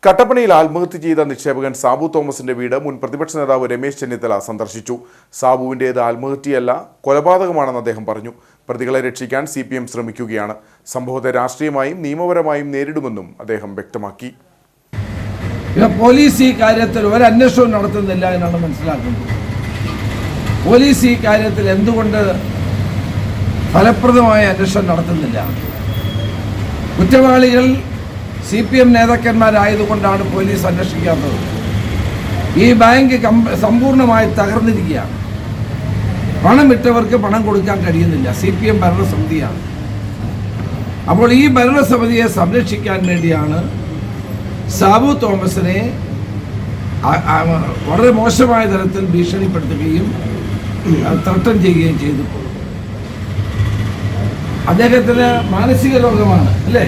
കട്ടപ്പനയിൽ ആത്മഹത്യ ചെയ്ത നിക്ഷേപകൻ സാബു തോമസിന്റെ വീട് മുൻ പ്രതിപക്ഷ നേതാവ് രമേശ് ചെന്നിത്തല സന്ദർശിച്ചു. സാബുവിന്റേത് ആത്മഹത്യയല്ല, കൊലപാതകമാണെന്ന് അദ്ദേഹം പറഞ്ഞു. പ്രതികളെ രക്ഷിക്കാൻ CPM ശ്രമിക്കുകയാണ്. സംഭവത്തെ രാഷ്ട്രീയമായും നിയമപരമായും നേരിടുമെന്നും അദ്ദേഹം വ്യക്തമാക്കി. പോലീസ് ഈ കാര്യത്തിൽ ഒരു അന്വേഷണവും നടത്തുന്നില്ല എന്നാണ് മനസ്സിലാക്കുന്നത്. പോലീസ് ഈ കാര്യത്തിൽ എന്തുകൊണ്ട് ഫലപ്രദമായ അന്വേഷണം നടത്തുന്നില്ല? കുറ്റവാളികൾ CPM നേതാക്കന്മാരായതുകൊണ്ടാണ് പോലീസ് അന്വേഷിക്കാത്തത്. ഈ ബാങ്ക് സമ്പൂർണ്ണമായി തകർന്നിരിക്കുകയാണ്. പണമിട്ടവർക്ക് പണം കൊടുക്കാൻ കഴിയുന്നില്ല. CPM ഭരണസമിതിയാണ്. അപ്പോൾ ഈ ഭരണസമിതിയെ സംരക്ഷിക്കാൻ വേണ്ടിയാണ് സാബു തോമസിനെ വളരെ മോശമായ തരത്തിൽ ഭീഷണിപ്പെടുത്തുകയും ത്രട്ടൻ ചെയ്യുകയും ചെയ്തു. അദ്ദേഹത്തിന് മാനസിക രോഗമാണ്, അല്ലേ?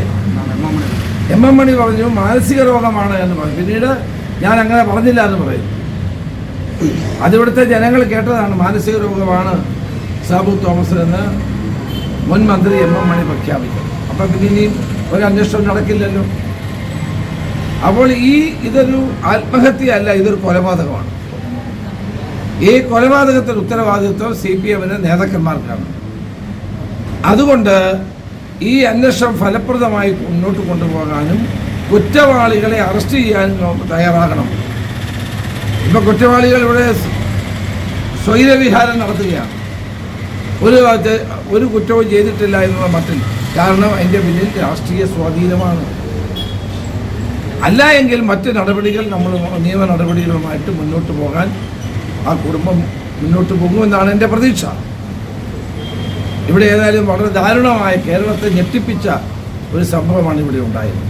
MM മണി പറഞ്ഞു മാനസിക രോഗമാണ് എന്ന് പറഞ്ഞു. പിന്നീട് ഞാൻ അങ്ങനെ പറഞ്ഞില്ല എന്ന് പറയും. അതിവിടുത്തെ ജനങ്ങൾ കേട്ടതാണ്. മാനസിക രോഗമാണ് സാബു തോമസിനെന്ന് മുൻ മന്ത്രി MM മണി പ്രഖ്യാപിക്കും. അപ്പം പിന്നെ ഇനിയും ഒരു അന്വേഷണം നടക്കില്ലല്ലോ. അപ്പോൾ ഇതൊരു ആത്മഹത്യയല്ല, ഇതൊരു കൊലപാതകമാണ്. ഈ കൊലപാതകത്തിന് ഉത്തരവാദിത്വം CPM നേതാക്കന്മാർക്കാണ്. അതുകൊണ്ട് ഈ അന്വേഷണം ഫലപ്രദമായി മുന്നോട്ട് കൊണ്ടുപോകാനും കുറ്റവാളികളെ അറസ്റ്റ് ചെയ്യാനും തയ്യാറാകണം. ഇപ്പം കുറ്റവാളികൾ ഇവിടെ സ്വൈരവിഹാരം നടത്തുകയാണ്. ഒരു കുറ്റവും ചെയ്തിട്ടില്ല എന്നുള്ള മട്ടിൽ. കാരണം അതിൻ്റെ പിന്നിൽ രാഷ്ട്രീയ സ്വാധീനമാണ്. അല്ല എങ്കിൽ മറ്റ് നടപടികൾ, നമ്മൾ നിയമ നടപടികളുമായിട്ട് മുന്നോട്ട് പോകാൻ ആ കുടുംബം മുന്നോട്ട് പോകുമെന്നാണ് എൻ്റെ പ്രതീക്ഷ. ഇവിടെ ഏതായാലും വളരെ ദാരുണമായ, കേരളത്തെ ഞെട്ടിപ്പിച്ച ഒരു സംഭവമാണ് ഇവിടെ ഉണ്ടായത്.